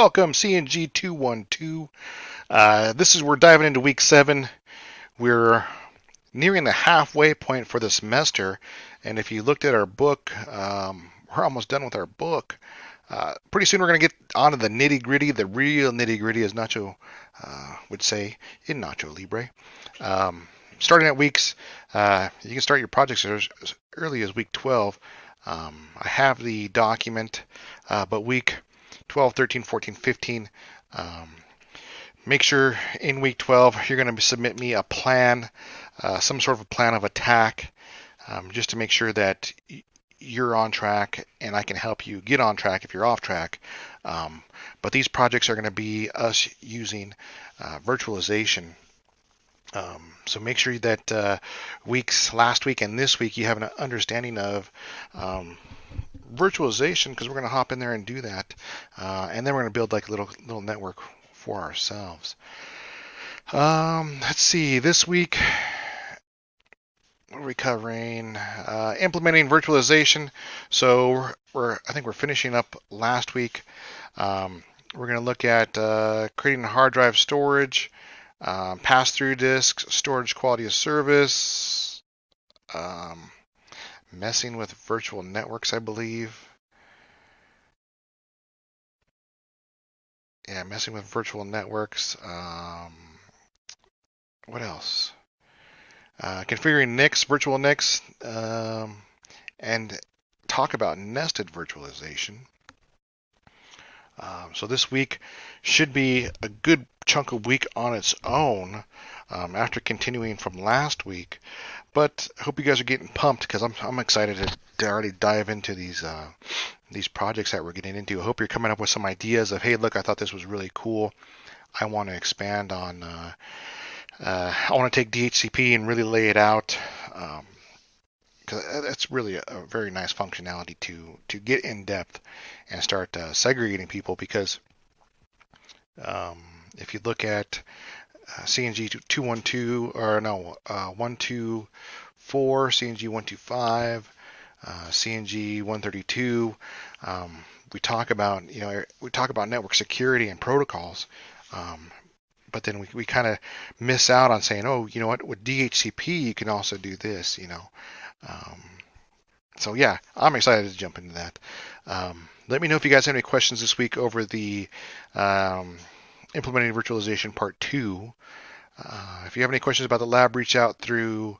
Welcome, CNG 212. We're diving into week 7. We're nearing the halfway point for the semester, and if you looked at our book, we're almost done with our book. Pretty soon we're going to get on to the nitty gritty, the real nitty gritty, as Nacho would say in Nacho Libre. Starting at weeks, you can start your projects as early as week 12. I have the document, but week 12, 13, 14, 15. Make sure in week 12 you're going to submit me a plan, some sort of a plan of attack, just to make sure that you're on track and I can help you get on track if you're off track. But these projects are going to be us using virtualization. So make sure that last week and this week, you have an understanding of virtualization, because we're going to hop in there and do that, and then we're going to build like a little network for ourselves. Let's see. This week, what are we covering? Implementing virtualization. So I think we're finishing up last week. We're going to look at creating hard drive storage, pass-through disks, storage quality of service, messing with virtual networks, I believe. Yeah, messing with virtual networks. What else? Configuring NICs, virtual NICs, and talk about nested virtualization. So this week should be a good chunk of week on its own, after continuing from last week. But I hope you guys are getting pumped, because I'm excited to already dive into these projects that we're getting into. I hope you're coming up with some ideas of, hey, look, I thought this was really cool. I want to expand on. I want to take DHCP and really lay it out. Because that's really a very nice functionality to get in depth and start segregating people. Because if you look at CNG 212, or no, 124, CNG 125, CNG 132, we talk about network security and protocols. But then we kind of miss out on saying, oh, you know what, with DHCP you can also do this, So yeah, I'm excited to jump into that. Let me know if you guys have any questions this week over the implementing virtualization part 2. If you have any questions about the lab, reach out through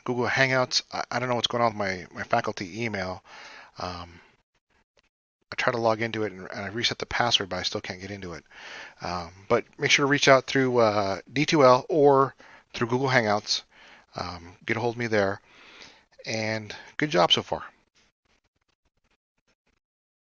Google Hangouts. I don't know what's going on with my faculty email. I try to log into it and I reset the password, but I still can't get into it. But make sure to reach out through D2L or through Google Hangouts. Get a hold of me there. And good job so far.